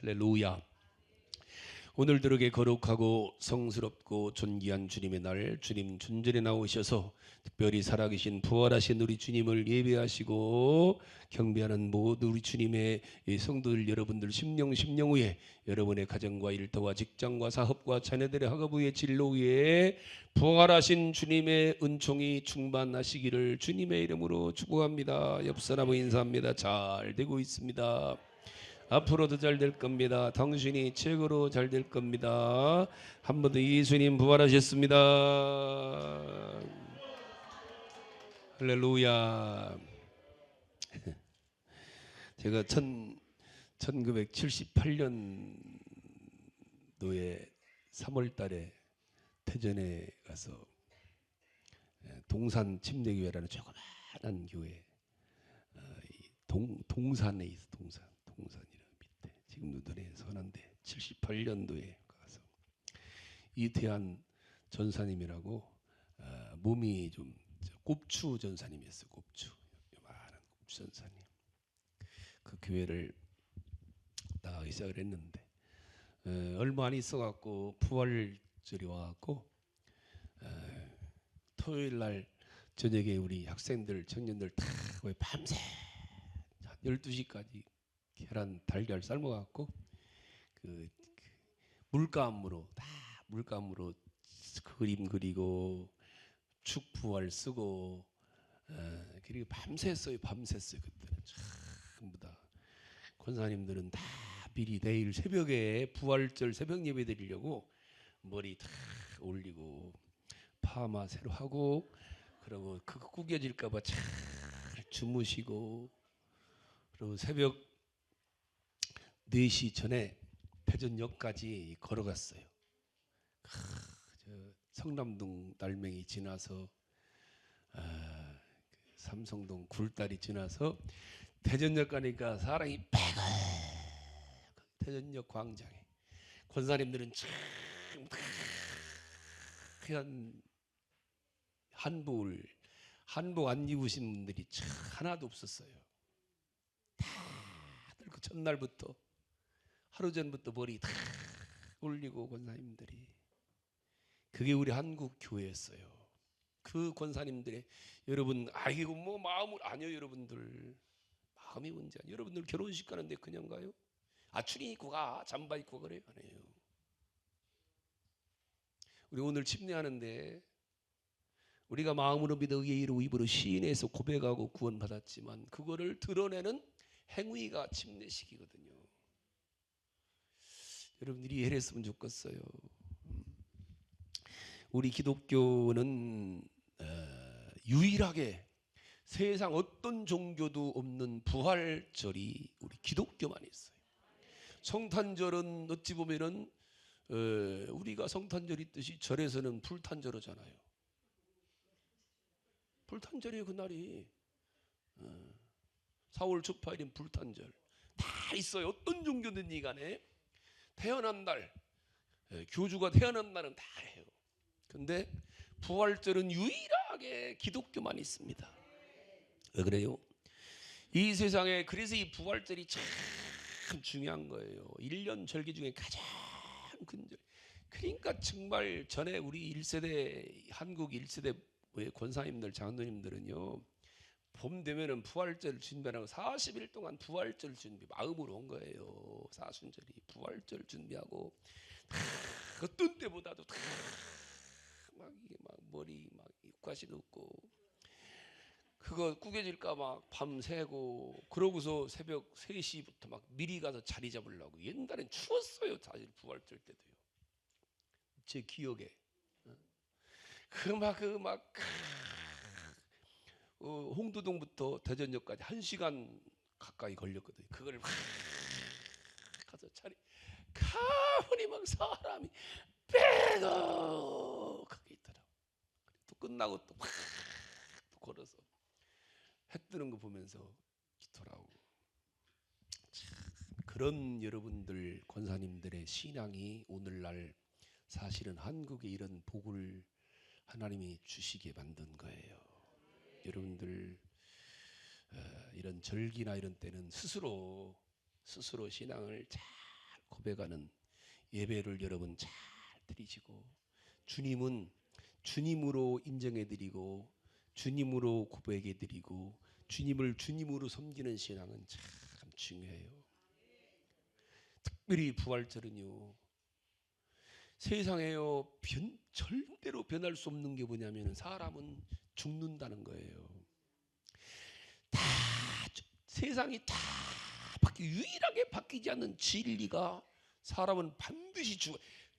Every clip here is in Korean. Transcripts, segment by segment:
할렐루야. 오늘 들에게 거룩하고 성스럽고 존귀한 주님의 날, 주님 존전에 나오셔서 특별히 살아계신 부활하신 우리 주님을 예배하시고 경배하는 모든 우리 주님의 성도들 여러분들 심령 후에 여러분의 가정과 일터와 직장과 사업과 자녀들의 학업 위에 진로 위에 부활하신 주님의 은총이 충만하시기를 주님의 이름으로 축복합니다. 옆 사람을 인사합니다. 잘 되고 있습니다. 앞으로도 잘 될 겁니다. 당신이 최고로 잘 될 겁니다. 한 번 더 예수님 부활하셨습니다. 할렐루야. 제가 1978년도에 3월 달에 태전에 가서 동산 침례교회라는 조그마한 교회, 동산에 있어. 동산이라 밑에 지금 눈에 선한데 78년도에 가서 이태한 전사님이라고 몸이 좀 꼽추 전사님이었어요. 꼽추, 요만한 꼽추 전사님. 그 교회를 나가기 시작을 했는데 얼마 안 있어갖고 부활절이 와갖고 토요일 날 저녁에 우리 학생들 청년들 다 밤새 12시까지 계란 달걀 삶아갖고 그 물감으로 그림 그리고 축부활 쓰고 그리고 밤샜어요. 그때는 전부 다 권사님들은 다 미리 내일 새벽에 부활절 새벽 예배 드리려고 머리 다 올리고 파마 새로 하고 그러고 그거 구겨질까봐 잘 주무시고 그리고 새벽 4시 전에 대전역까지 걸어갔어요. 성남동 날맹이 지나서 삼성동 굴다리 지나서 대전역 가니까 사람이 빼고 대전역 광장에 권사님들은 참 하얀 한복 안 입으신 분들이 참 하나도 없었어요. 다들 그 첫날부터 하루 전부터 머리 다 올리고 권사님들이 그게 우리 한국 교회였어요. 그 권사님들의 여러분 이거 뭐 마음을 아니요. 여러분들 마음이 문제 아니에요. 여러분들 결혼식 가는데 그냥 가요? 추리 입고 가 잠바 입고 그래요? 안 해요. 우리 오늘 침례하는데 우리가 마음으로 믿어 의에 이르고 입으로 시인해서 고백하고 구원받았지만 그거를 드러내는 행위가 침례식이거든요. 여러분들이 이해했으면 좋겠어요. 우리 기독교는 유일하게 세상 어떤 종교도 없는 부활절이 우리 기독교만 있어요. 성탄절은 어찌 보면은 우리가 성탄절 있듯이 절에서는 불탄절 하잖아요. 불탄절이에요. 그날이 4월 초파일인 불탄절 다 있어요. 어떤 종교든지 간에 태어난 날 교주가 태어난 날은 다 해요. 근데 부활절은 유일하게 기독교만 있습니다. 왜 그래요? 이 세상에 그래서 이 부활절이 참 중요한 거예요. 1년 절기 중에 가장 큰 절. 그러니까 정말 전에 우리 1세대 한국 1세대 권사님들 장로님들은요. 봄 되면은 부활절 준비하라고 40일 동안 부활절 준비 마음으로 온 거예요. 사순절이 부활절 준비하고 어떤 때보다도 막 머리 막 입가시 넣고 그거 구겨질까 막 밤새고 그러고서 새벽 3시부터 막 미리 가서 자리 잡으려고. 옛날엔 추웠어요. 사실 부활절 때도요. 제 기억에 홍두동부터 대전역까지 1시간 가까이 걸렸거든요. 그걸 가서 자리 가보니 막 사람이 빼곡하게 있더라고. 또 끝나고 또 걸어서 해 뜨는 거 보면서 기도하고. 그런 여러분들 권사님들의 신앙이 오늘날 사실은 한국에 이런 복을 하나님이 주시게 만든 거예요. 여러분들 이런 절기나 이런 때는 스스로 신앙을 잘 고백하는 예배를 여러분 잘 드리시고, 주님은 주님으로 인정해드리고 주님으로 고백해드리고 주님을 주님으로 섬기는 신앙은 참 중요해요. 특별히 부활절은요, 세상에요 절대로 변할 수 없는 게 뭐냐면 사람은 죽는다는 거예요. 다 세상이 다 유일하게 바뀌지 않는 진리가 사람은 반드시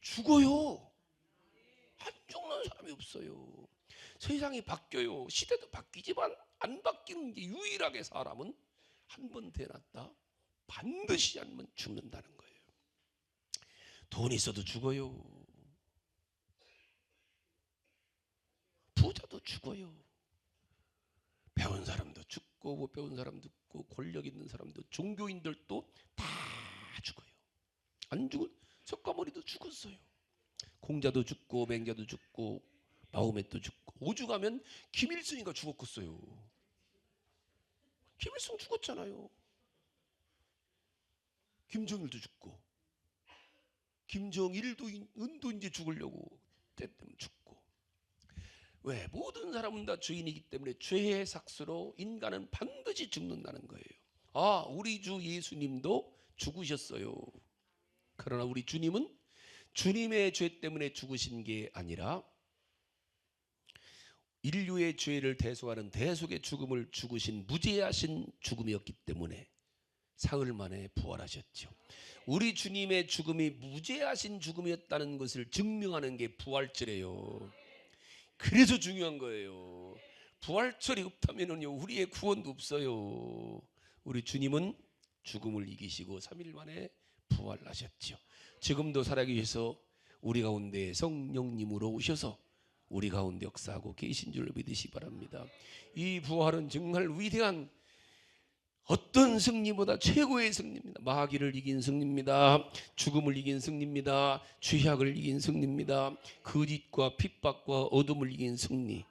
죽어요. 안 죽는 사람이 없어요. 세상이 바뀌어요. 시대도 바뀌지만 안 바뀌는 게 유일하게 사람은 한 번 태어났다 반드시 한 번 죽는다는 거예요. 돈 있어도 죽어요. 부자도 죽어요. 배운 사람도 죽고 못 배운 사람도 죽고 권력 있는 사람도 종교인들도 다 죽어요. 안 죽은 석가모니도 죽었어요. 공자도 죽고 맹자도 죽고 마호멧도 죽고, 오죽하면 김일성이가 죽었겠어요. 김일성 죽었잖아요. 김정일도 죽고, 김정일도 은도 이제 죽으려고 때 때문에 죽고. 왜? 모든 사람은 다 죄인이기 때문에 죄의 삭스로 인간은 반드시 죽는다는 거예요. 아, 우리 주 예수님도 죽으셨어요. 그러나 우리 주님은 주님의 죄 때문에 죽으신 게 아니라 인류의 죄를 대속하는 대속의 죽음을 죽으신 무죄하신 죽음이었기 때문에 사흘 만에 부활하셨죠. 우리 주님의 죽음이 무죄하신 죽음이었다는 것을 증명하는 게 부활절이에요. 그래서 중요한 거예요. 부활절이 없다면요 우리의 구원도 없어요. 우리 주님은 죽음을 이기시고 3일 만에 부활하셨죠. 지금도 살아계셔서 우리 가운데 성령님으로 오셔서 우리 가운데 역사하고 계신 줄 믿으시기 바랍니다. 이 부활은 정말 위대한 어떤 승리보다 최고의 승리입니다. 마귀를 이긴 승리입니다. 죽음을 이긴 승리입니다. 죄악을 이긴 승리입니다. 거짓과 핍박과 어둠을 이긴 승리.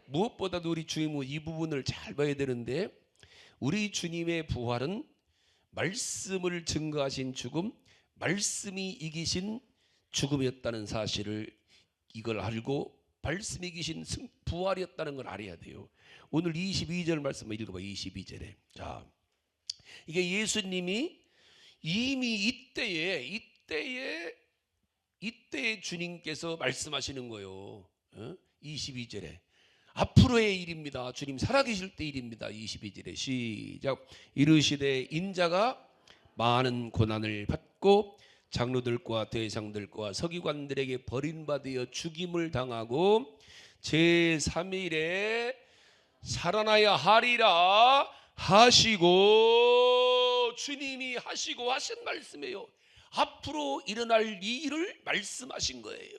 무엇보다도 우리 주님은 이 부분을 잘 봐야 되는데, 우리 주님의 부활은 말씀을 증거하신 죽음, 말씀이 이기신 죽음이었다는 사실을 이걸 알고 말씀이 이기신 부활이었다는 걸 알아야 돼요. 오늘 22절 말씀을 읽어봐. 22절에 자, 이게 예수님이 이미 이때에 주님께서 말씀하시는 거예요. 22절에 앞으로의 일입니다. 주님 살아계실 때 일입니다. 22절에 시작. 이르시되 인자가 많은 고난을 받고 장로들과 대장들과 서기관들에게 버림받아 죽임을 당하고 제3일에 살아나야 하리라 하시고, 주님이 하시고 하신 말씀이에요. 앞으로 일어날 이 일을 말씀하신 거예요.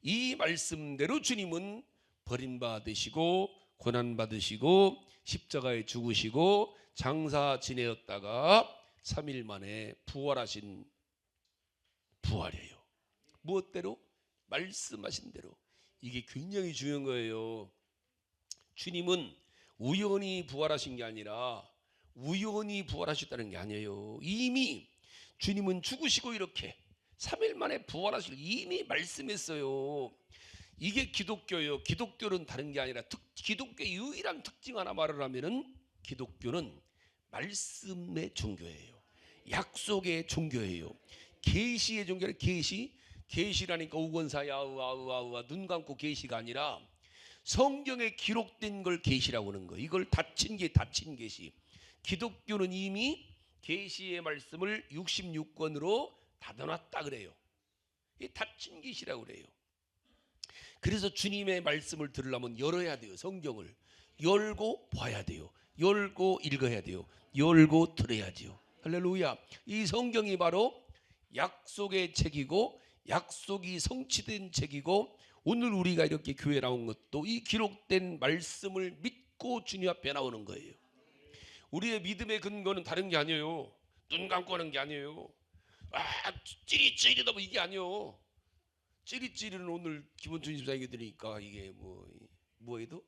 이 말씀대로 주님은 버림받으시고 고난받으시고 십자가에 죽으시고 장사 지내었다가 3일 만에 부활하신 부활이에요. 무엇대로? 말씀하신 대로. 이게 굉장히 중요한 거예요. 주님은 우연히 부활하신 게 아니라 우연히 부활하셨다는 게 아니에요. 이미 주님은 죽으시고 이렇게 3일 만에 부활하실 이미 말씀했어요. 이게 기독교예요. 기독교는 다른 게 아니라 기독교의 유일한 특징 하나 말을 하면은 기독교는 말씀의 종교예요. 약속의 종교예요. 계시의 종교는 계시라니까 우건사야 아우아우아우아 눈 감고 계시가 아니라 성경에 기록된 걸 계시라고 하는 거예요. 이걸 닫힌 계시. 기독교는 이미 계시의 말씀을 66권으로 닫아놨다 그래요. 이 닫힌 계시라고 그래요. 그래서 주님의 말씀을 들으려면 열어야 돼요. 성경을 열고 봐야 돼요. 열고 읽어야 돼요. 열고 들어야지요. 할렐루야. 이 성경이 바로 약속의 책이고 약속이 성취된 책이고, 오늘 우리가 이렇게 교회 나온 것도 이 기록된 말씀을 믿고 주님 앞에 나오는 거예요. 우리의 믿음의 근거는 다른 게 아니에요. 눈 감고 하는 게 아니에요. 찌릿찌릿하다 뭐 이게 아니에요. 찌릿찌릿은 오늘 기본주의 집사에게 드리니까 이게 뭐해도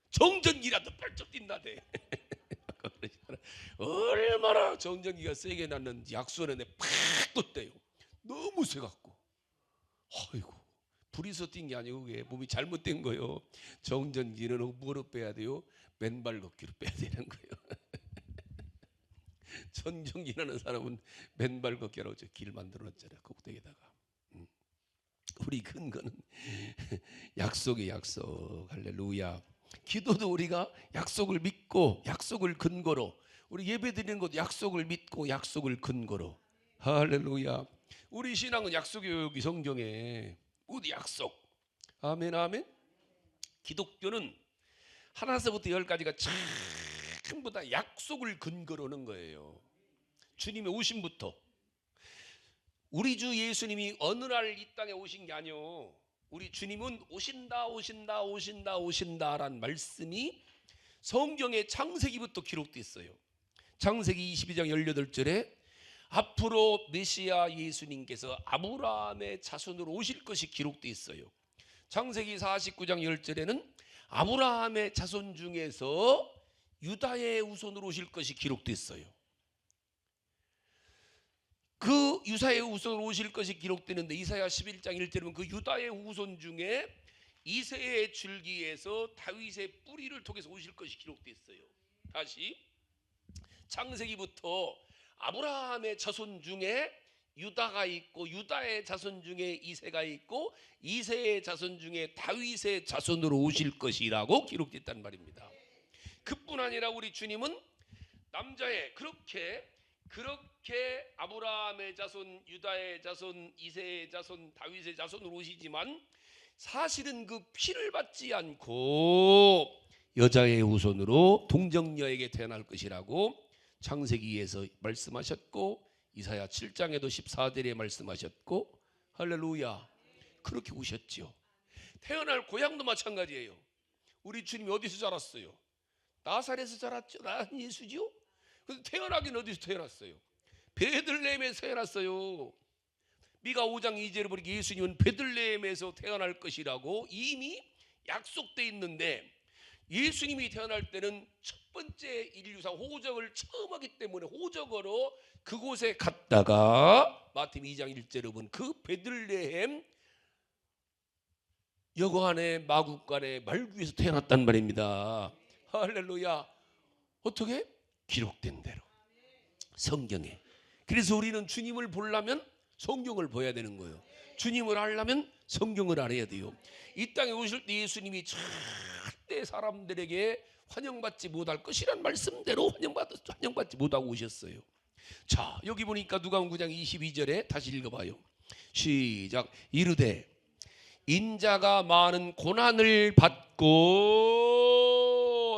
정전기라도 펄쩍 뛴다대. 얼마나 정전기가 세게 났는지 약수원에 팍 떴대요. 너무 세갖고. 아이고, 불이서 뛴 게 아니고 그게 몸이 잘못된 거예요. 정전기는 뭐로 빼야 돼요? 맨발 걷기로 빼야 되는 거예요. 전정기라는 사람은 맨발 걷기라고 길 만들어놨잖아요. 꼭대기에다가. 우리 근거는 약속의 약속. 할렐루야. 기도도 우리가 약속을 믿고 약속을 근거로, 우리 예배 드리는 것도 약속을 믿고 약속을 근거로. 할렐루야. 우리 신앙은 약속이에요. 여기 성경에 모두 약속. 아멘 아멘. 기독교는 하나서부터 열까지가 전부 다 약속을 근거로 하는 거예요. 주님의 오심부터. 우리 주 예수님이 어느 날 이 땅에 오신 게 아니요, 우리 주님은 오신다 오신다 오신다 오신다라는 말씀이 성경의 창세기부터 기록되어 있어요. 창세기 22장 18절에 앞으로 메시아 예수님께서 아브라함의 자손으로 오실 것이 기록되어 있어요. 창세기 49장 10절에는 아브라함의 자손 중에서 유다의 후손으로 오실 것이 기록되어 있어요. 그 유다의 후손으로 오실 것이 기록되는데 이사야 11장 1절에 보면 그 유다의 후손 중에 이새의 줄기에서 다윗의 뿌리를 통해서 오실 것이 기록되어 있어요. 다시 창세기부터 아브라함의 자손 중에 유다가 있고 유다의 자손 중에 이새가 있고 이새의 자손 중에 다윗의 자손으로 오실 것이라고 기록됐단 말입니다. 그뿐 아니라 우리 주님은 남자의 그렇게 아브라함의 자손, 유다의 자손, 이새의 자손, 다윗의 자손으로 오시지만 사실은 그 피를 받지 않고 여자의 후손으로 동정녀에게 태어날 것이라고 창세기에서 말씀하셨고 이사야 7장에도 14절에 말씀하셨고, 할렐루야. 그렇게 오셨죠. 태어날 고향도 마찬가지예요. 우리 주님이 어디서 자랐어요? 나사렛에서 자랐죠. 나 예수죠. 그래서 태어나긴 어디서 태어났어요? 베들레헴에서 태어났어요. 미가 5장 2절에 보니까 예수님은 베들레헴에서 태어날 것이라고 이미 약속돼 있는데, 예수님이 태어날 때는 첫 번째 인류상 호적을 처음 하기 때문에 호적으로 그곳에 갔다가 마태복음 2장 1절에 보면 그 베들레헴 여관의 마국간의 말구에서 태어났단 말입니다. 할렐루야. 어떻게? 기록된 대로 성경에. 그래서 우리는 주님을 보려면 성경을 봐야 되는 거예요. 주님을 알려면 성경을 알아야 돼요. 이 땅에 오실 때 예수님이 절대 사람들에게 환영받지 못할 것이란 말씀대로 환영받지 못하고 오셨어요. 자, 여기 보니까 누가복음 9장 22절에 다시 읽어봐요. 시작. 이르되 인자가 많은 고난을 받고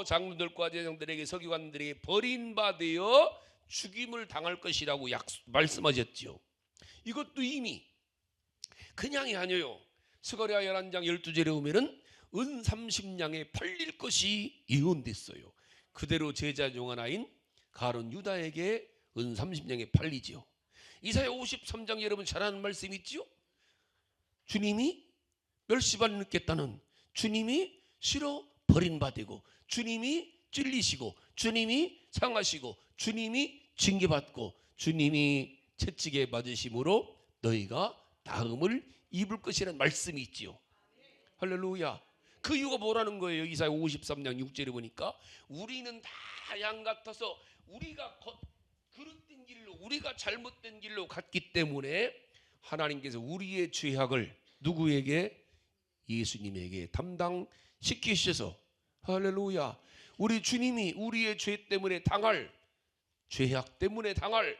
장로들과 제사장들에게 서기관들에게 버림받아 죽임을 당할 것이라고 말씀하셨죠. 이것도 이미 그냥이 아니에요. 스가랴 11장 12절에 보면은 은 30냥에 팔릴 것이 예언됐어요. 그대로 제자 중 하나인 가룟 유다에게 은 30냥에 팔리죠. 이사야 53장 여러분 잘 아는 말씀 있죠? 주님이 멸시받겠다는, 주님이 싫어 버림받고, 주님이 찔리시고, 주님이 상하시고, 주님이 징계받고, 주님이 채찍에 맞으심으로 너희가 나음을 입을 것이라는 말씀이 있지요. 할렐루야. 그 이유가 뭐라는 거예요? 이사야 53장 6절에 보니까 우리는 다 양 같아서 우리가 그릇된 길로, 우리가 잘못된 길로 갔기 때문에 하나님께서 우리의 죄악을 누구에게? 예수님에게 담당시키셔서, 할렐루야, 우리 주님이 우리의 죄 때문에 당할, 죄악 때문에 당할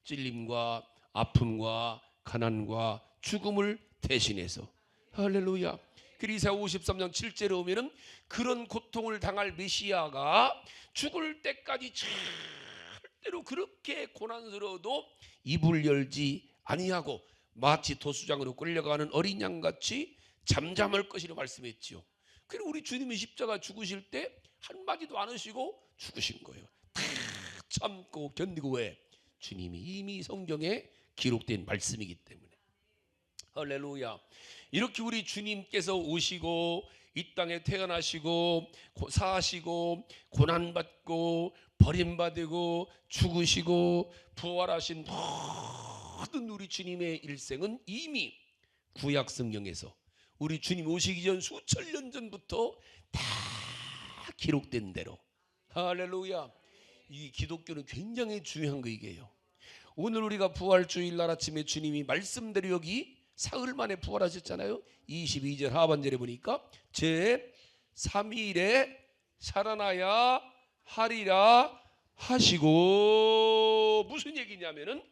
찔림과 아픔과 가난과 죽음을 대신해서, 할렐루야. 그리고 이사야 53장 7절에 오면은 그런 고통을 당할 메시아가 죽을 때까지 절대로 그렇게 고난스러워도 입을 열지 아니하고 마치 도수장으로 끌려가는 어린 양같이 잠잠할 것이라 말씀했지요. 그리고 우리 주님이 십자가 죽으실 때 한마디도 안 하시고 죽으신 거예요. 다 참고 견디고. 왜? 주님이 이미 성경에 기록된 말씀이기 때문에. 할렐루야. 이렇게 우리 주님께서 오시고 이 땅에 태어나시고 사시고 고난받고 버림받고 죽으시고 부활하신 모든 우리 주님의 일생은 이미 구약 성경에서 우리 주님 오시기 전 수천 년 전부터 다 기록된 대로, 할렐루야. 이 기독교는 굉장히 중요한 거 이게요. 오늘 우리가 부활주일 날 아침에 주님이 말씀대로 여기 사흘 만에 부활하셨잖아요. 22절 하반절에 보니까 제 3일에 살아나야 하리라 하시고, 무슨 얘기냐면은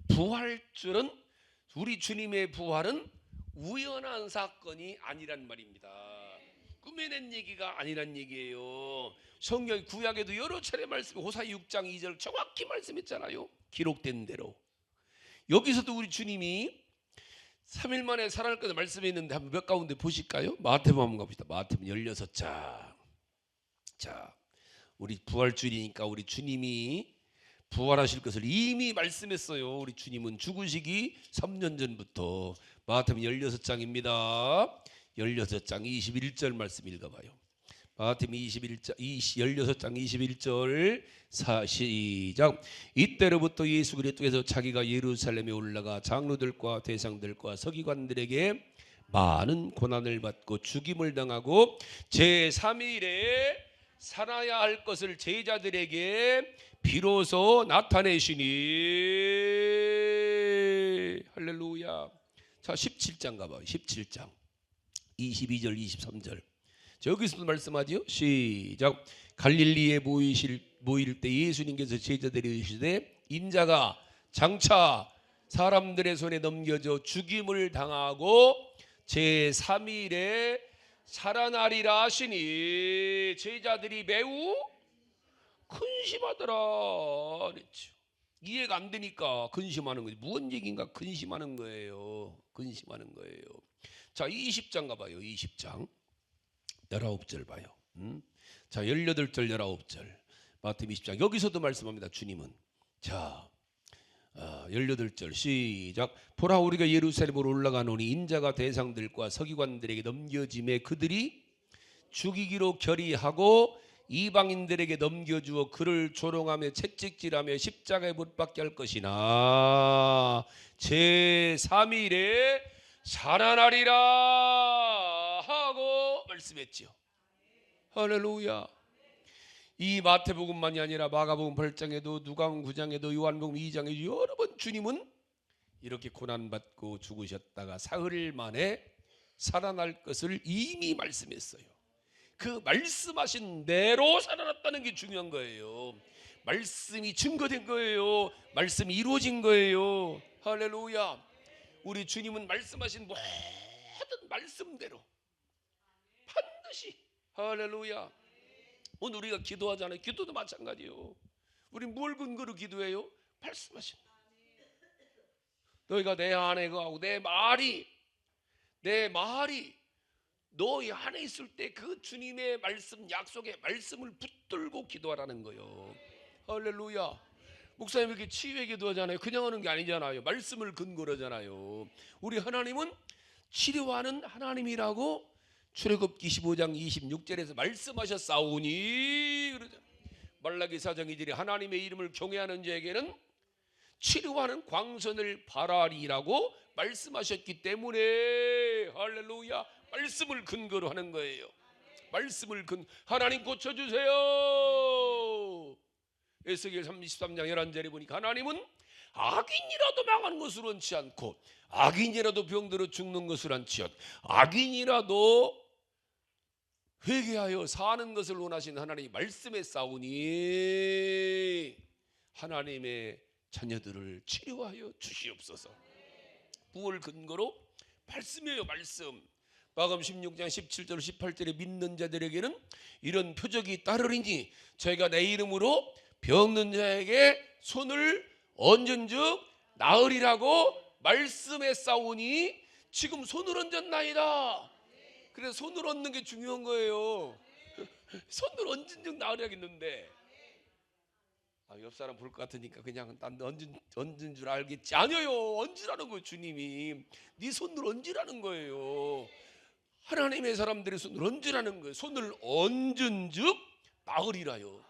부활절은, 우리 주님의 부활은 우연한 사건이 아니란 말입니다. 꾸며낸 얘기가 아니란 얘기예요. 성경 구약에도 여러 차례 말씀, 호사야 6장 2절 정확히 말씀했잖아요. 기록된 대로. 여기서도 우리 주님이 3일 만에 살아날 것을 말씀했는데 한번 몇 가운데 보실까요? 마태복음 한번 가봅시다. 마태복음 16장. 자, 우리 부활주일이니까 우리 주님이 부활하실 것을 이미 말씀했어요. 우리 주님은 죽으시기 3년 전부터. 마태복음 16장입니다. 16장 21절 말씀 읽어봐요. 마태복음 16장 21절 시작. 이때로부터 예수 그리스도께서 자기가 예루살렘에 올라가 장로들과 대상들과 서기관들에게 많은 고난을 받고 죽임을 당하고 제3일에 살아야 할 것을 제자들에게 비로소 나타내시니, 할렐루야. 자, 17장 가봐요. 17장 22절 23절. 여기서도 말씀하지요. 시작. 갈릴리에 모일 때 예수님께서 제자들이 이르시되 인자가 장차 사람들의 손에 넘겨져 죽임을 당하고 제3일에 살아나리라 하시니, 제자들이 매우 근심하더라 그랬죠. 이해가 안 되니까 근심하는 거지. 무슨 얘기인가 근심하는 거예요. 근심하는 거예요. 자, 20장 가봐요. 20장 19절 봐요. 자, 18절 19절 마태복음 20장. 여기서도 말씀합니다. 주님은. 자, 18절 시작. 보라, 우리가 예루살렘으로 올라가노니 인자가 대상들과 서기관들에게 넘겨짐에 그들이 죽이기로 결의하고 이방인들에게 넘겨주어 그를 조롱하며 채찍질하며 십자가에 못 박게 할 것이나 제3일에 살아나리라 하고 말씀했죠. 할렐루야. 이 마태복음만이 아니라 마가복음 8장에도 누가복음 9장에도 요한복음 2장에도 여러 번 주님은 이렇게 고난받고 죽으셨다가 사흘 만에 살아날 것을 이미 말씀했어요. 그 말씀하신 대로 살아났다는 게 중요한 거예요. 말씀이 증거된 거예요. 말씀이 이루어진 거예요. 할렐루야. 우리 주님은 말씀하신 모든 말씀대로 반드시, 할렐루야. 오늘 우리가 기도하잖아요. 기도도 마찬가지예요. 우리 뭘 근거로 기도해요? 말씀하신. 너희가 내 안에 거하고 내 말이 너희 안에 있을 때 그 주님의 말씀, 약속의 말씀을 붙들고 기도하라는 거예요. 할렐루야. 목사님 이렇게 치유의 기도하잖아요. 그냥 하는 게 아니잖아요. 말씀을 근거로 하잖아요. 우리 하나님은 치료하는 하나님이라고 출애굽기 15장 26절에서 말씀하셨사오니, 그러죠. 말라기 4장 2절에 하나님의 이름을 경외하는 자에게는 치료하는 광선을 바라리라고 말씀하셨기 때문에, 할렐루야, 말씀을 근거로 하는 거예요. 말씀을 하나님 고쳐주세요. 에스겔 33장 11절에 보니까 하나님은 악인이라도 망하는 것을 원치 않고 악인이라도 병들어 죽는 것을 원치 않고 악인이라도 회개하여 사는 것을 원하신 하나님이 말씀에 싸우니 하나님의 자녀들을 치료하여 주시옵소서. 무엇을 근거로? 말씀이에요. 말씀. 마가복음 16장 17절 18절에 믿는 자들에게는 이런 표적이 따르리니 저희가 내 이름으로 병든 자에게 손을 얹은즉 나으리라고 말씀에 싸우니, 지금 손을 얹었나이다. 그래서 손을 얹는 게 중요한 거예요. 손을 얹은즉 나으리라겠는데, 옆 사람 볼 것 같으니까 그냥 난 얹은 줄 알겠지. 아니에요. 얹으라는 거예요. 주님이 네 손을 얹으라는 거예요. 하나님의 사람들의 손을 얹으라는 거예요. 손을 얹은즉 나으리라요.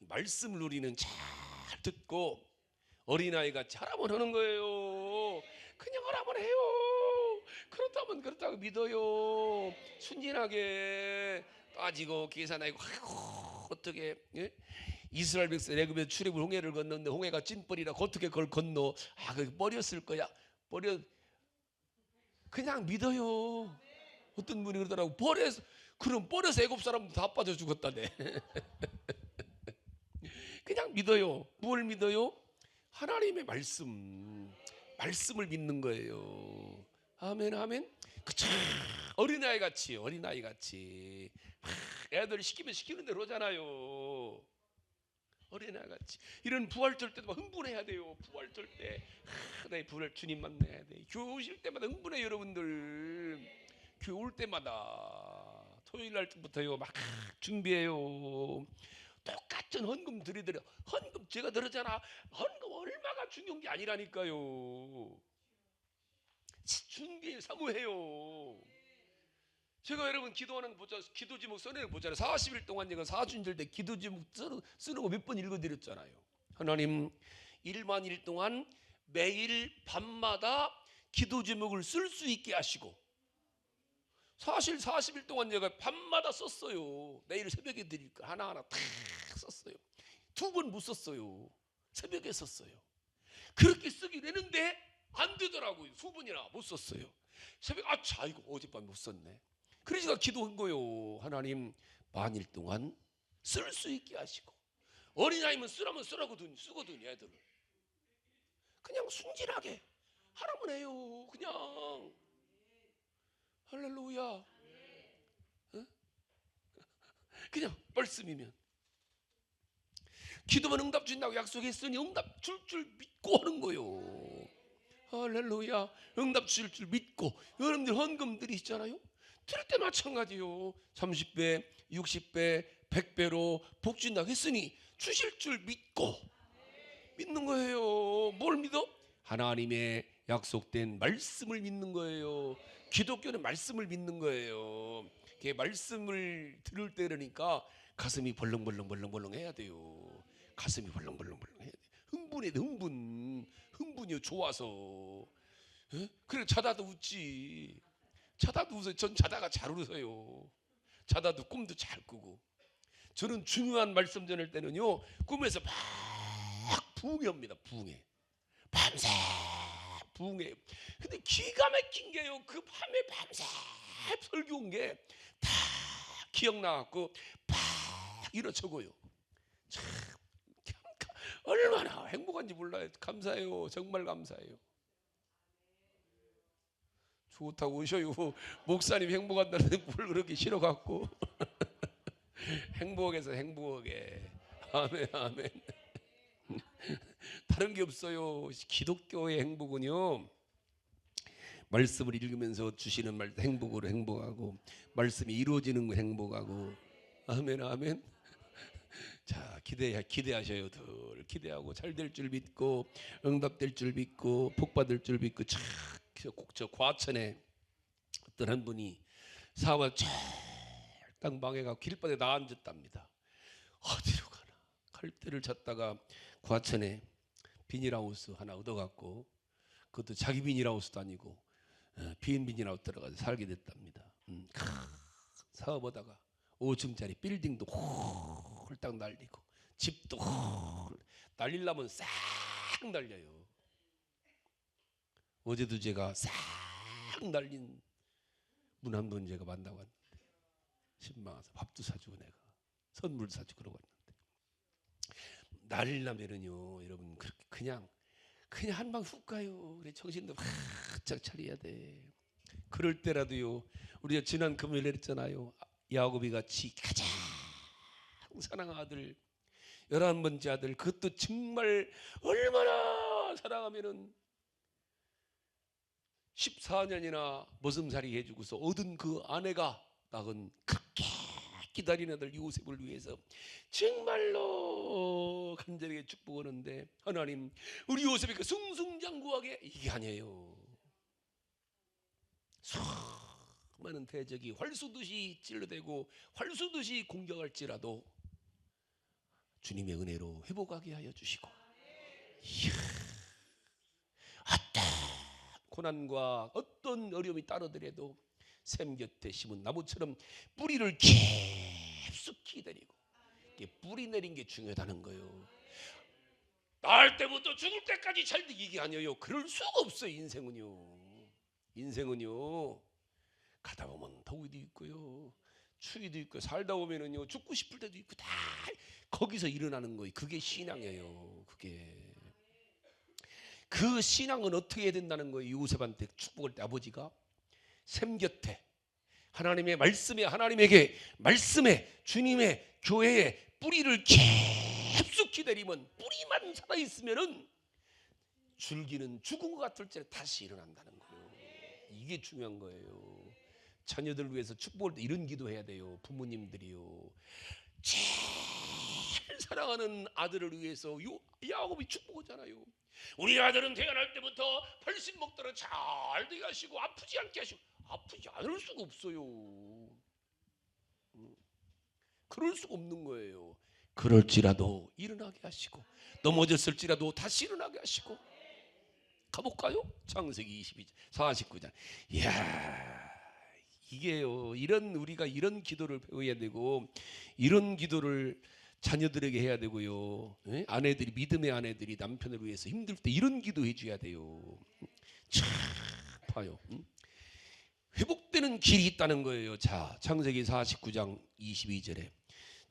말씀을 우리는 잘 듣고 어린아이같이 하라면 하는 거예요. 그냥 하라면 해요. 그렇다면 그렇다고 믿어요. 순진하게 따지고 계산하고 아이고 어떻게 이스라엘 백성 애굽에서 출애굽 홍해를 건넜는데 홍해가 찐벌이라 어떻게 그걸 건너? 그 뻘이었을 거야. 뻘이 그냥 믿어요. 어떤 분이 그러더라고. 그럼 뻘에서 애굽 사람도 다 빠져 죽었다네. 그냥 믿어요. 뭘 믿어요? 하나님의 말씀을 믿는 거예요. 아멘, 아멘. 그쵸? 어린아이 같이 애들 시키면 시키는 대로 하잖아요. 어린아이 같이 이런 부활절 때도 막 흥분해야 돼요. 부활절 때 내 부활 주님 만나야 돼. 교회 오실 때마다 흥분해 여러분들. 교회 올 때마다 토요일 날부터요 막 준비해요. 똑같은 헌금 드리더라. 헌금 제가 들었잖아. 헌금 얼마가 중요한 게 아니라니까요. 준비해 사모해요. 제가 여러분 기도하는 보자 기도 제목 써내는 거 보잖아요. 40일 동안 제가 사순절 때 기도 제목 쓰는 거 몇 번 읽어드렸잖아요. 하나님 1만 일 동안 매일 밤마다 기도 제목을 쓸 수 있게 하시고 사실 40일 동안 제가 밤마다 썼어요. 내일 새벽에 드릴까 하나하나 다 썼어요. 2번 못 썼어요. 새벽에 썼어요. 그렇게 쓰기로 했는데 안 되더라고요. 2번이나 못 썼어요. 새벽 아차 이거 어젯밤 못 썼네. 그래서 제가 기도한 거예요. 하나님 만일 동안 쓸 수 있게 하시고 어린아이면 쓰라면 쓰거든 애들을. 그냥 순진하게 하라면 해요. 그냥 할렐루야. 어? 그냥 말씀이면 기도만 응답 준다고 약속했으니 응답 줄 믿고 하는 거예요. 할렐루야. 응답 줄 믿고 여러분들 헌금들이 있잖아요. 들을 때 마찬가지요. 30배 60배 100배로 복 준다고 했으니 주실 줄 믿고 믿는 거예요. 뭘 믿어? 하나님의 약속된 말씀을 믿는 거예요. 기독교는 말씀을 믿는 거예요. 그 말씀을 들을 때 그러니까 가슴이 벌렁벌렁 해야 돼요. 가슴이 벌렁벌렁 해야 돼. 흥분해 흥분이요. 좋아서. 그래 자다도 웃지. 자다도 웃어요. 전 자다가 잘 웃어요. 자다도 꿈도 잘 꾸고. 저는 중요한 말씀 전할 때는요 꿈에서 막 부흥이 옵니다. 밤새 부흥해요. 근데 기가 막힌 게요 그 밤에 밤새 설교 온 게 다 기억나갖고 팍 일어서고요. 참 얼마나 행복한지 몰라요. 감사해요. 정말 감사해요. 좋다고 오셔요. 목사님 행복한다는데 뭘 그렇게 싫어갖고. 행복해서 행복하게. 아멘 아멘. 다른 게 없어요. 기독교의 행복은요 말씀을 읽으면서 주시는 말 행복으로 행복하고 말씀이 이루어지는 거 행복하고. 아멘 아멘. 자 기대하셔요. 늘 기대하고 잘 될 줄 믿고 응답될 줄 믿고 복 받을 줄 믿고. 저 과천에 어떤 한 분이 사업을 쫙 망해가 길바닥에 나앉았답니다. 어디로 가나 갈대를 찾다가 과천에 비닐하우스 하나 얻어갖고 그것도 자기 비닐하우스도 아니고 빈 비닐하우스 들어가서 살게 됐답니다. 사업하다가 5층짜리 빌딩도 홀딱 날리고 집도 날리려면 싹 날려요. 어제도 제가 싹 날린 분 한 분 제가 만나고 왔는데 신망해서 밥도 사주고 내가 선물 사주고 그러고 왔는데 날리려면은요 여러분 그렇게 그냥 한 방 훅 가요. 그래 정신도 바짝 차려야 돼. 그럴 때라도요 우리가 지난 금요일에 했잖아요. 야곱이 같이 가장 사랑하는 아들 11번째 아들 그것도 정말 얼마나 사랑하면은 14년이나 머슴살이 해주고서 얻은 그 아내가 낳은 그렇게 기다리는 아들 요셉을 위해서 정말로 간절하게 축복하는데 하나님 우리 요셉이 그 승승장구하게 이게 아니에요. 수많은 대적이 활쏘듯이 찔러대고 활쏘듯이 공격할지라도 주님의 은혜로 회복하게 하여 주시고 이야, 어떤 고난과 어떤 어려움이 따르더라도 샘 곁에 심은 나무처럼 뿌리를 깊숙이 내리고, 뿌리 내린 게 중요하다는 거예요. 날 때부터 죽을 때까지 잘 되기 아니에요. 그럴 수가 없어요. 인생은요 가다 보면 더위도 있고요, 추위도 있고, 살다 보면은요 죽고 싶을 때도 있고, 다 거기서 일어나는 거예요. 그게 신앙이에요. 그 신앙은 어떻게 해야 된다는 거예요. 요셉한테 축복할 때 아버지가 샘 곁에 하나님의 말씀에, 하나님에게 말씀에, 주님의 교회에 뿌리를 깊숙이 내리면, 뿌리만 살아있으면은 줄기는 죽은 것 같을지 다시 일어난다는 거예요. 이게 중요한 거예요. 자녀들 위해서 축복할 때 이런 기도해야 돼요. 부모님들이요, 제일 사랑하는 아들을 위해서 야곱이 축복하잖아요. 우리 아들은 태어날 때부터 벌신 먹도록 잘 되게 하시고 아프지 않게 하시고. 아프지 않을 수가 없어요. 그럴 수가 없는 거예요. 그럴지라도 일어나게 하시고, 넘어졌을지라도 다시 일어나게 하시고. 가볼까요? 창세기 49장. 이야, 이게요, 우리가 이런 기도를 배워야 되고, 이런 기도를 자녀들에게 해야 되고요. 아내들이, 믿음의 아내들이 남편을 위해서 힘들 때 이런 기도 해줘야 돼요. 참 봐요. 회복되는 길이 있다는 거예요. 자, 창세기 49장 22절에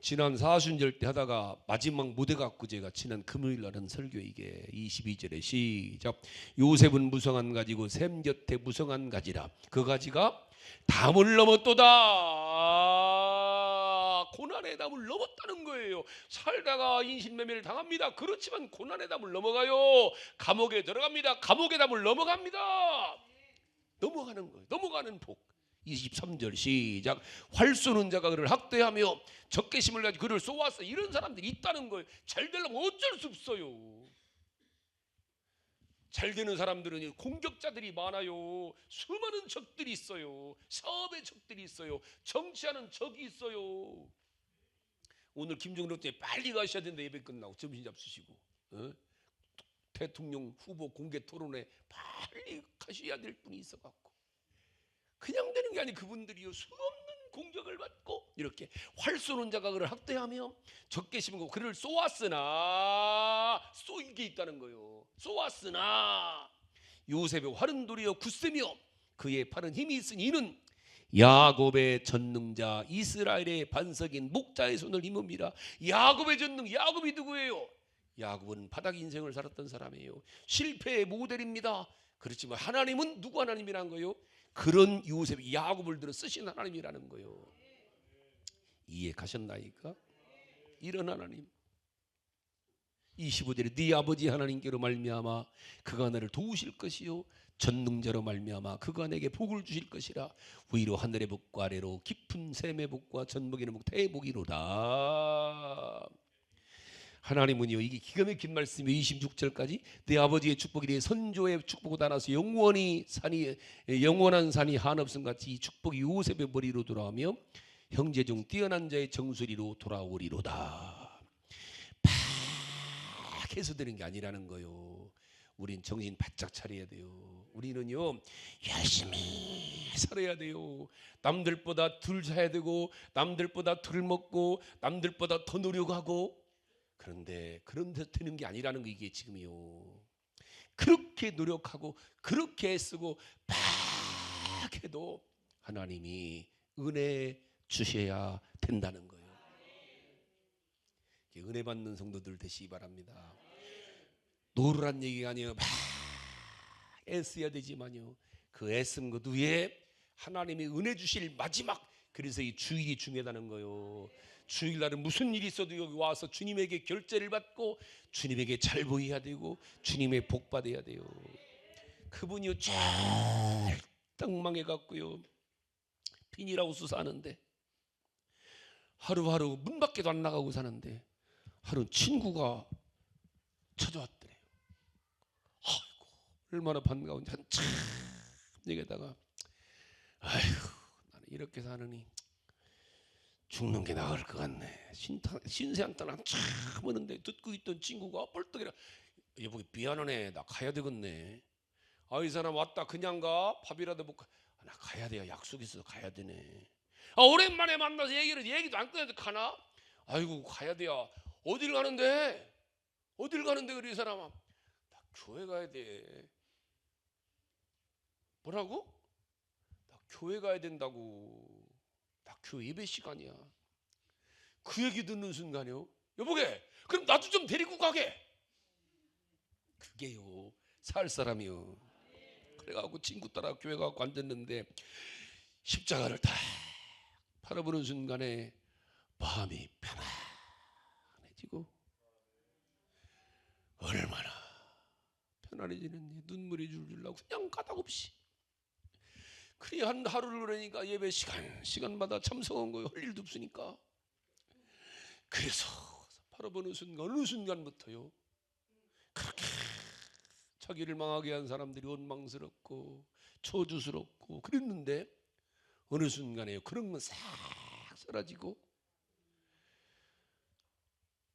지난 사순절 때 하다가 마지막 무대각구제가 지난 금요일 날은 설교, 이게 22절에 시작. 요셉은 무성한 가지고 샘 곁에 무성한 가지라. 그 가지가 담을 넘었도다. 고난의 담을 넘었다는 거예요. 살다가 인신매매를 당합니다. 그렇지만 고난의 담을 넘어가요. 감옥에 들어갑니다. 감옥의 담을 넘어갑니다. 넘어가는 거예요. 넘어가는 복. 23절 시작. 활 쏘는 자가 그를 학대하며 적개심을 가지고 그를 쏘았어. 이런 사람들이 있다는 거예요. 잘 되려면 어쩔 수 없어요. 잘 되는 사람들은 공격자들이 많아요. 수많은 적들이 있어요. 사업의 적들이 있어요. 정치하는 적이 있어요. 오늘 김정일 때 빨리 가셔야 된다. 예배 끝나고 점심 잡수시고, 대통령 후보 공개 토론에 빨리 가셔야 될 분이 있어갖고, 그냥 되는 게 아니, 그분들이요 수없는 공격을 받고 이렇게 활 쏘는 자가 그를 학대하며 적게 심고 그를 쏘았으나, 쏘인 게 있다는 거예요. 쏘았으나 요셉의 활은 도리어 굳세며 그의 팔은 힘이 있으니 이는 야곱의 전능자 이스라엘의 반석인 목자의 손을 힘입니다. 야곱의 전능, 야곱이 누구예요? 야곱은 바닥 인생을 살았던 사람이에요. 실패의 모델입니다. 그렇지만 하나님은 누구 하나님이라는 거예요? 그런 요셉이 야곱을 들어 쓰신 하나님이라는 거예요. 이해 가셨나이까? 이런 하나님. 25절에 네 아버지 하나님께로 말미암아 그가 너를 도우실 것이요 전능자로 말미암아 그가 내게 복을 주실 것이라. 위로 하늘의 복과 아래로 깊은 샘의 복과 전복이는 복 대복이로다. 하나님은요, 이게 기가 막힌 말씀이에요. 26절까지 내 아버지의 축복이 내 선조의 축복을 따라서 영원한 산이 한없음 같이 이 축복이 요셉의 머리로 돌아오며 형제 중 뛰어난 자의 정수리로 돌아오리로다. 팍 해서 되는 게 아니라는 거예요. 우린 정신 바짝 차려야 돼요. 우리는요 열심히 살아야 돼요. 남들보다 덜 사야 되고, 남들보다 덜 먹고, 남들보다 더 노력하고. 그런데 그런 데 되는 게 아니라는 거, 이게 지금이요. 그렇게 노력하고 그렇게 애쓰고 막 해도 하나님이 은혜 주셔야 된다는 거예요. 은혜 받는 성도들 되시기 바랍니다. 노르란 얘기가 아니에요. 막 애써야 되지만요, 그 애쓴 것 위에 하나님이 은혜 주실 마지막, 그래서 이 주일이 중요하다는 거예요. 주일날은 무슨 일이 있어도 여기 와서 주님에게 결제를 받고 주님에게 잘 보여야 되고 주님의 복 받아야 돼요. 그분이요 쫄딱 망해갖고요 비닐하우스 사는데 하루하루 문 밖에도 안 나가고 사는데 하루 친구가 찾아왔더래요. 아이고 얼마나 반가운지 한참 얘기하다가, 아이고 나는 이렇게 사느니 죽는 게 나을 것 같네. 신세 한탄 한참 하는데 듣고 있던 친구가 벌떡 일어나, 여보기 미안하네, 나 가야 되겠네. 이 사람 왔다 그냥 가? 밥이라도 먹고. 나 가야 돼요, 약속 있어서 가야 되네. 오랜만에 만나서 얘기도 안 꺼내도 가나? 아이고 가야 돼요. 어딜 가는데? 어딜 가는데 그래 이 사람아? 나 교회 가야 돼. 뭐라고? 나 교회 가야 된다고. 나 교회 예배 시간이야. 그 얘기 듣는 순간요, 여보게 그럼 나도 좀 데리고 가게. 그게요 살 사람이요. 그래가지고 친구 따라 교회 가고 앉았는데 십자가를 딱 바라보는 순간에 마음이 편안해지고, 얼마나 편안해지는지 눈물이 줄줄 나고 그냥 까닭없이 그리 한 하루를 그러니까 예배 시간마다 참석한 거예요. 할 일도 없으니까. 그래서 바라보는 순간 어느 순간부터요 그렇게 자기를 망하게 한 사람들이 원망스럽고 초조스럽고 그랬는데 어느 순간에요 그런 건 싹 사라지고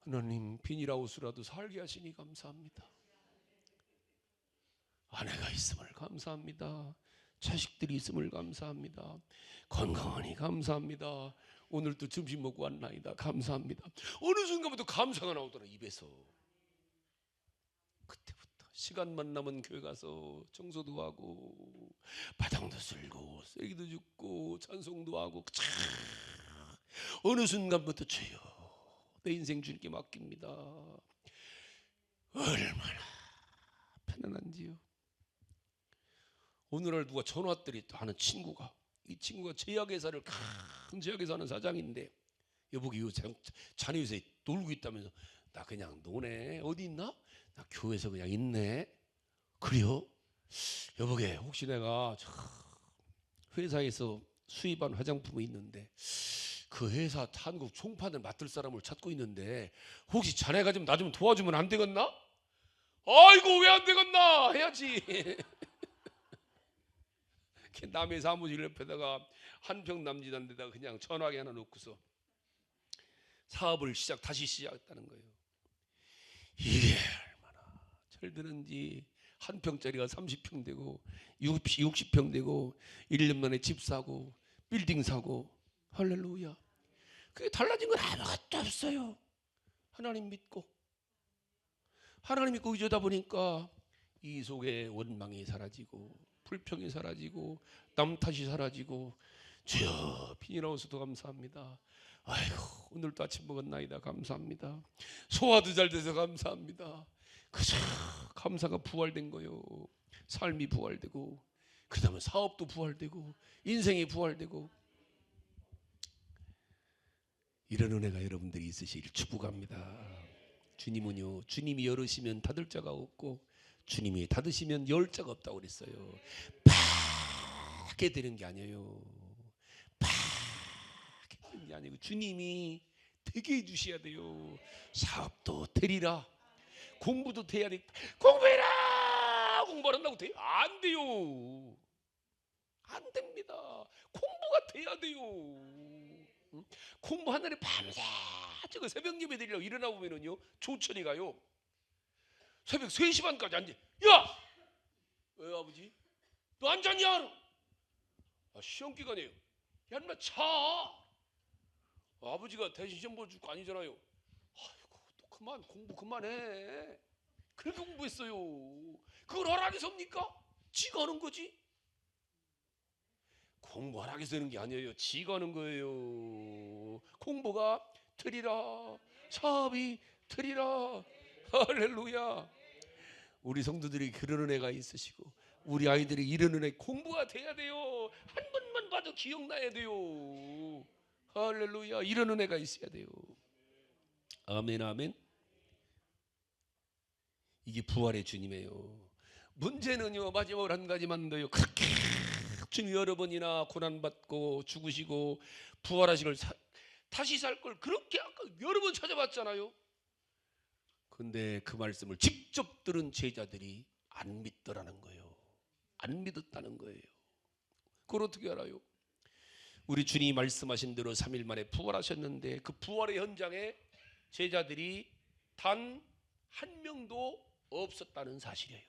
하나님 비닐하우스라도 살게 하시니 감사합니다. 아내가 있음을 감사합니다. 자식들이 있음을 감사합니다. 건강하니 감사합니다. 오늘 또 점심 먹고 왔나이다 감사합니다. 어느 순간부터 감사가 나오더라 입에서. 그때부터 시간만 남은 교회 가서 청소도 하고 바닥도 쓸고 쓰레기도 줍고 찬송도 하고 어느 순간부터 주여 내 인생 주님께 맡깁니다. 얼마나 편안한지요. 오늘날 누가 전화 왔더니 또 하는 친구가, 이 친구가 제약회사를 큰 제약회사 하는 사장인데 여보기 자네 요새 놀고 있다면서. 나 그냥 노네. 어디 있나? 나 교회에서 그냥 있네. 그래요? 여보게 혹시 내가 회사에서 수입한 화장품이 있는데 그 회사 한국 총판을 맡을 사람을 찾고 있는데 혹시 자네가 좀 나 좀 도와주면 안 되겠나? 아이고 왜 안 되겠나 해야지. 남의 사무실 옆에다가 한평 남짓한 데다가 그냥 전화기 하나 놓고서 사업을 다시 시작했다는 거예요. 이게 얼마나 철드는지. 한 평짜리가 30평 되고 60평 되고 1년 만에 집 사고 빌딩 사고. 할렐루야. 그게 달라진 건 아무것도 없어요. 하나님 믿고 의지하다 보니까 이 속에 원망이 사라지고 불평이 사라지고 남 탓이 사라지고 주여 비닐하우스도 감사합니다. 아이고 오늘도 아침 먹었나이다 감사합니다. 소화도 잘 돼서 감사합니다. 그저 감사가 부활된 거요. 삶이 부활되고 그 다음에 사업도 부활되고 인생이 부활되고 이런 은혜가 여러분들이 있으시길 축복합니다. 주님은요 주님이 열으시면 닫을 자가 없고 주님이 닫으시면 열 자가 없다고 그랬어요. 파게 되는 게 아니에요. 파게 되는 게 아니고 주님이 되게 해주셔야 돼요. 사업도 되리라. 공부도 돼야 돼. 공부해라. 공부 안 한다고 돼요? 안 돼요. 안 됩니다. 공부가 돼야 돼요. 공부하는 밤새 저거 새벽 예배 드리려고 일어나 보면은요 조천이 가요. 새벽 3시 반까지 앉아. 야! 왜 아버지? 너 안 잤냐? 시험 기간이에요. 야 인마 자. 아버지가 대신 시험 볼 거 아니잖아요. 아이고 또 그만 공부 그만해. 그렇게 공부했어요. 그걸 허락해서 합니까? 지가 하는 거지. 공부 허락해서 하는 게 아니에요. 지가 하는 거예요. 공부가 되리라. 사업이 되리라. 할렐루야. 우리 성도들이 그런 은혜가 있으시고 우리 아이들이 이런 은혜 공부가 돼야 돼요. 한 번만 봐도 기억나야 돼요. 할렐루야. 이런 은혜가 있어야 돼요. 아멘 아멘. 이게 부활의 주님이에요. 문제는요 마지막으로 한 가지만 더요. 그렇게 주님 여러 번이나 고난받고 죽으시고 부활하시고 다시 살 걸 그렇게 아까 여러 번 찾아봤잖아요. 근데 그 말씀을 직접 들은 제자들이 안 믿더라는 거예요. 안 믿었다는 거예요. 그걸 어떻게 알아요? 우리 주님이 말씀하신 대로 3일 만에 부활하셨는데 그 부활의 현장에 제자들이 단 한 명도 없었다는 사실이에요.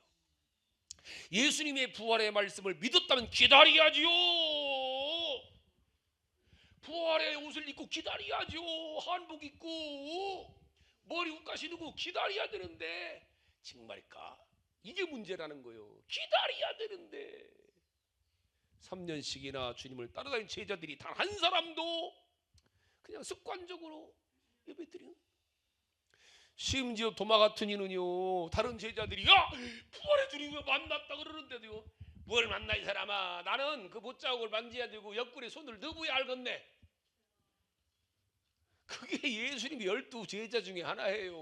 예수님의 부활의 말씀을 믿었다면 기다려야지요. 부활의 옷을 입고 기다려야죠. 한복 입고 머리 욱가시누고 기다려야 되는데, 정말일까? 이게 문제라는 거예요. 기다려야 되는데 3년씩이나 주님을 따라다닌 제자들이 단 한 사람도 그냥 습관적으로 예배드리는. 심지어 도마 같은 이는요, 다른 제자들이 야 부활의 주님을 만났다 그러는데도요, 뭘 만나 이 사람아, 나는 그 못자국을 만져야 되고 옆구리에 손을 넣어야 알겠네. 그게 예수님의 12제자 중에 하나예요.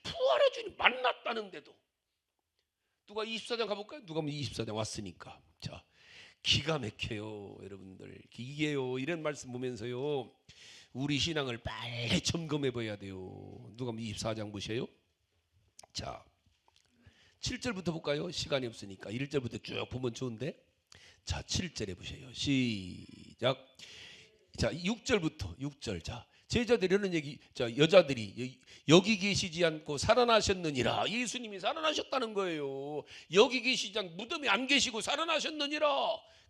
부활의 주님 만났다는데도. 누가 24장 가볼까요? 누가 24장 왔으니까. 자, 기가 막혀요 여러분들. 이게요, 이런 말씀 보면서요 우리 신앙을 빨리 점검해 봐야 돼요. 누가 24장 보세요. 자, 7절부터 볼까요? 시간이 없으니까 1절부터 쭉 보면 좋은데, 자 7절에 보세요. 시작. 자 6절부터 6절. 자, 제자들이 이런 얘기, 자 여자들이 여기 계시지 않고 살아나셨느니라. 예수님이 살아나셨다는 거예요. 여기 계시지 않고 무덤에 안 계시고 살아나셨느니라.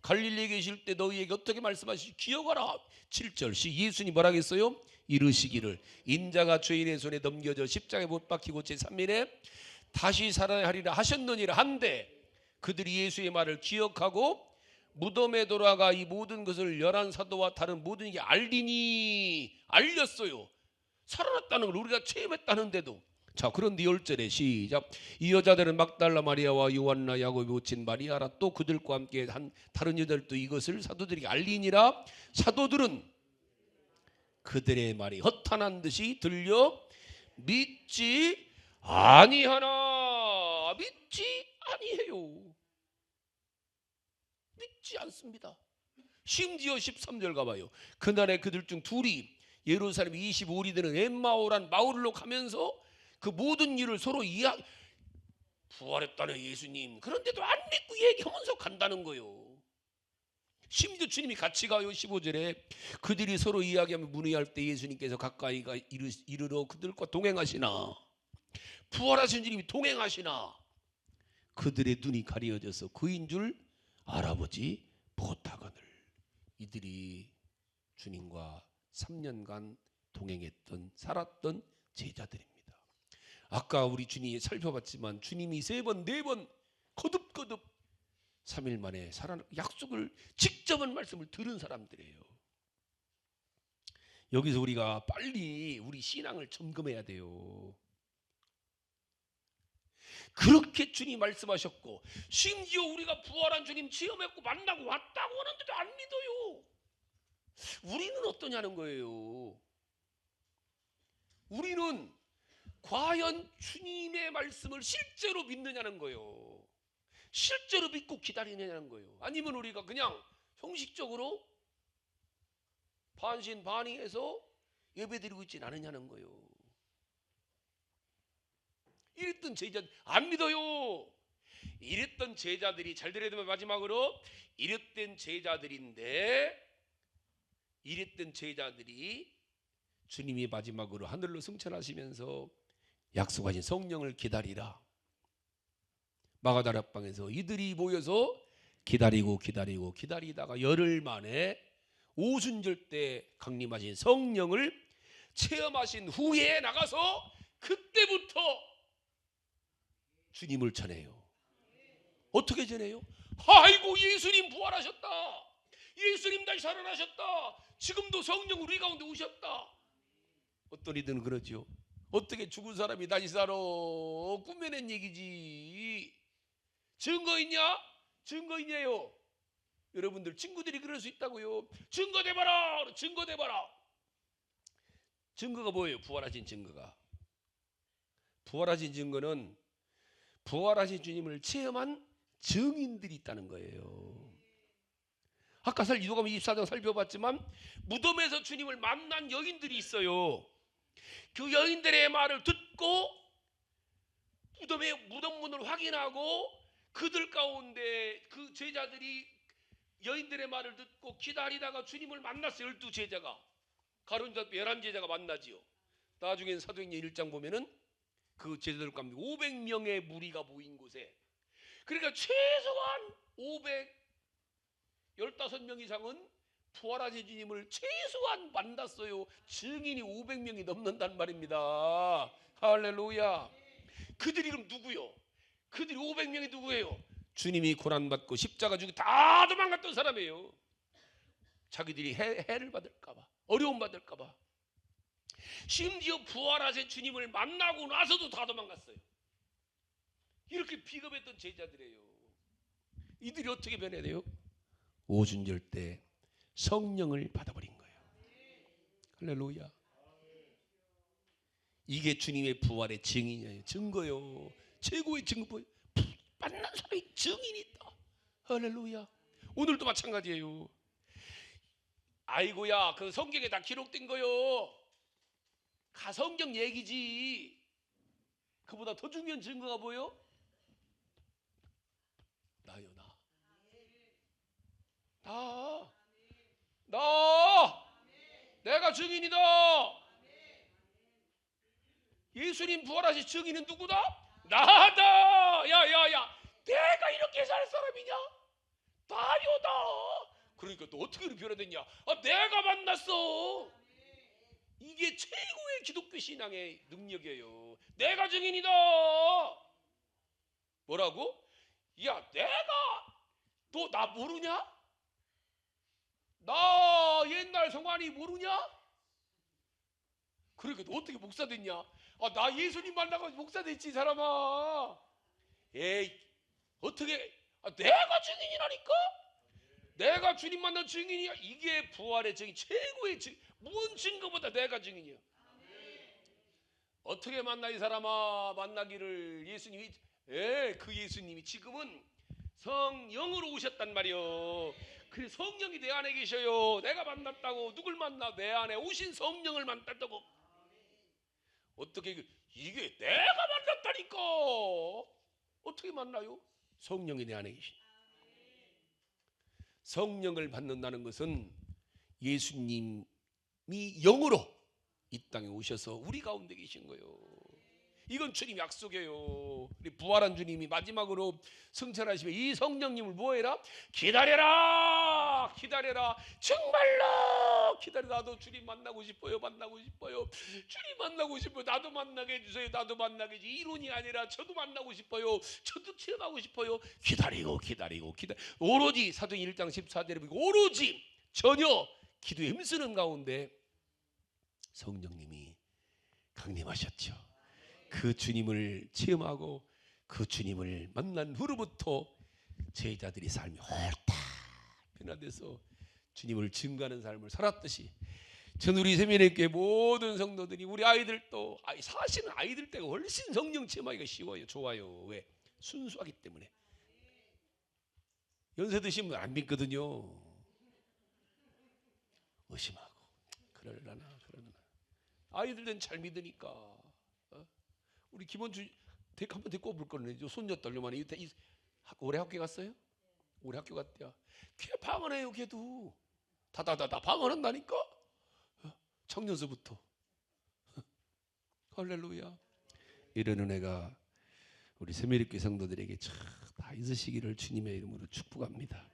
갈릴리에 계실 때 너희에게 어떻게 말씀하시지 기억하라. 7절. 예수님 뭐라 했어요? 이르시기를 인자가 죄인의 손에 넘겨져 십자가에 못 박히고 제3일에 다시 살아나리라 하셨느니라 한데, 그들이 예수의 말을 기억하고 무덤에 돌아가 이 모든 것을 열한 사도와 다른 모든 이게 알렸어요. 살아났다는 걸 우리가 체험했다는데도. 자, 그런데 10절에 시작. 이 여자들은 막달라 마리아와 요한나 야곱이 모친 마리아라 또 그들과 함께 한 다른 여자들도 이것을 사도들에게 알리니라. 사도들은 그들의 말이 허탄한 듯이 들려 믿지 아니하나. 믿지 아니해요. 믿지 않습니다. 심지어 13절 가봐요. 그날에 그들 중 둘이 예루살렘 25리 되는 엠마오란 마을로 가면서 그 모든 일을 서로 부활했다는 예수님, 그런데도 안 믿고 얘기하면서 간다는 거예요. 심지어 주님이 같이 가요. 15절에 그들이 서로 이야기하며 문의할 때 예수님께서 가까이가 이르러 그들과 동행하시나. 부활하신 주님이 동행하시나 그들의 눈이 가려져서 그인 줄 알아보지 못하거늘. 이들이 주님과 3년간 동행했던 살았던 제자들입니다. 아까 우리 주님이 살펴봤지만 주님이 3번 4번 거듭거듭 3일 만에 약속을 직접 한 말씀을 들은 사람들이에요. 여기서 우리가 빨리 우리 신앙을 점검해야 돼요. 그렇게 주님 말씀하셨고, 심지어 우리가 부활한 주님 체험했고 만나고 왔다고 하는데도 안 믿어요. 우리는 어떠냐는 거예요. 우리는 과연 주님의 말씀을 실제로 믿느냐는 거예요. 실제로 믿고 기다리느냐는 거예요. 아니면 우리가 그냥 형식적으로 반신반의해서 예배드리고 있진 않느냐는 거예요. 이랬던 제자들 안 믿어요. 이랬던 제자들이, 잘 들어야 되면 마지막으로, 이랬던 제자들인데, 이랬던 제자들이 주님이 마지막으로 하늘로 승천하시면서 약속하신 성령을 기다리라. 마가다락방에서 이들이 모여서 기다리다가 열흘 만에 오순절 때 강림하신 성령을 체험하신 후에 나가서 그때부터 주님을 전해요. 어떻게 전해요? 아이고 예수님 부활하셨다. 예수님 다시 살아나셨다. 지금도 성령 우리 가운데 오셨다. 어떤 이들은 그러죠. 어떻게 죽은 사람이 다시 살아? 꾸며낸 얘기지. 증거 있냐? 증거 있냐요? 여러분들 친구들이 그럴 수 있다고요. 증거 대봐라. 증거 대봐라. 증거가 뭐예요? 부활하신 증거가. 부활하신 증거는 부활하신 주님을 체험한 증인들이 있다는 거예요. 아까 누가복음 24장 살펴봤지만 무덤에서 주님을 만난 여인들이 있어요. 그 여인들의 말을 듣고 무덤 문을 확인하고 그들 가운데 그 제자들이 여인들의 말을 듣고 기다리다가 주님을 만났어요. 12제자가. 가룟 잡 11제자가 만나지요. 나중엔 사도행전 1장 보면은 그 제자들 가운데 500명의 무리가 모인 곳에, 그러니까 최소한 515명 이상은 부활하신 주님을 최소한 만났어요. 증인이 500명이 넘는단 말입니다. 할렐루야. 그들이 그럼 누구요? 그들이 500명이 누구예요? 주님이 고난받고 십자가 죽이 다 도망갔던 사람이에요. 자기들이 해를 받을까봐, 어려움 받을까봐. 심지어 부활하신 주님을 만나고 나서도 다 도망갔어요. 이렇게 비겁했던 제자들이에요. 이들이 어떻게 변해야 돼요? 오순절 때 성령을 받아버린 거예요. 할렐루야. 이게 주님의 부활의 증인이에요. 증거요. 최고의 증거. 만난 사람이 증인이 있다. 할렐루야. 오늘도 마찬가지예요. 아이고야, 그 성경에 다 기록된 거요. 가성경 얘기지. 그보다 더 중요한 증거가 뭐요? 나요, 나. 내가 증인이다. 예수님 부활하신 증인은 누구다? 나다. 야, 내가 이렇게 살 사람이냐? 나요다. 그러니까 너 어떻게 이렇게 변화됐냐? 내가 만났어. 이게 최고의 기독교 신앙의 능력이에요. 내가 증인이다. 뭐라고? 야, 너 나 모르냐? 나 옛날 성환이 모르냐? 그러니까 너 어떻게 목사 됐냐? 나 예수님 만나고 목사 됐지, 사람아. 에이, 어떻게? 내가 증인이라니까? 내가 주님 만난 증인이야. 이게 부활의 증인, 최고의 증인. 무슨 증거보다 내가 증인이야. 어떻게 만나, 이 사람아? 만나기를 예수님이, 그 예수님이 지금은 성령으로 오셨단 말이요. 그 성령이 내 안에 계셔요. 내가 만났다고. 누굴 만나? 내 안에 오신 성령을 만났다고. 어떻게, 이게 내가 만났다니까. 어떻게 만나요? 성령이 내 안에 계신. 성령을 받는다는 것은 예수님이 영으로 이 땅에 오셔서 우리 가운데 계신 거예요. 이건 주님 약속이에요. 우리 부활한 주님이 마지막으로 승천하시면 이 성령님을 뭐해라? 기다려라. 정말로 기다려. 나도 주님 만나고 싶어요. 주님 만나고 싶어요. 나도 만나게 해주세요. 나도 만나게 해주세요. 이론이 아니라 저도 만나고 싶어요. 저도 체험하고 싶어요. 기다리고 오로지 사도행 1장 14절에 보니까 오로지 전혀 기도에 힘쓰는 가운데 성령님이 강림하셨죠. 그 주님을 체험하고 그 주님을 만난 후로부터 제자들이 삶이 홀딱 변화돼서 주님을 증거하는 삶을 살았듯이, 전 우리 세미네교회 모든 성도들이, 우리 아이들도, 사실은 아이들 때가 훨씬 성령 체험하기가 쉬워요. 좋아요. 왜? 순수하기 때문에. 연세 드신 분 안 믿거든요. 의심하고 그러려나. 아이들은 잘 믿으니까. 우리 김원주 한번 데리고 볼 거네. 손녀딸려만 올해 학교 갔어요? 올해 학교 갔대요. 걔 방언해요. 걔도 다다다다 방언한다니까. 청년서부터. 할렐루야. 이런 은혜가 우리 세미리교회 성도들에게 다 있으시기를 주님의 이름으로 축복합니다.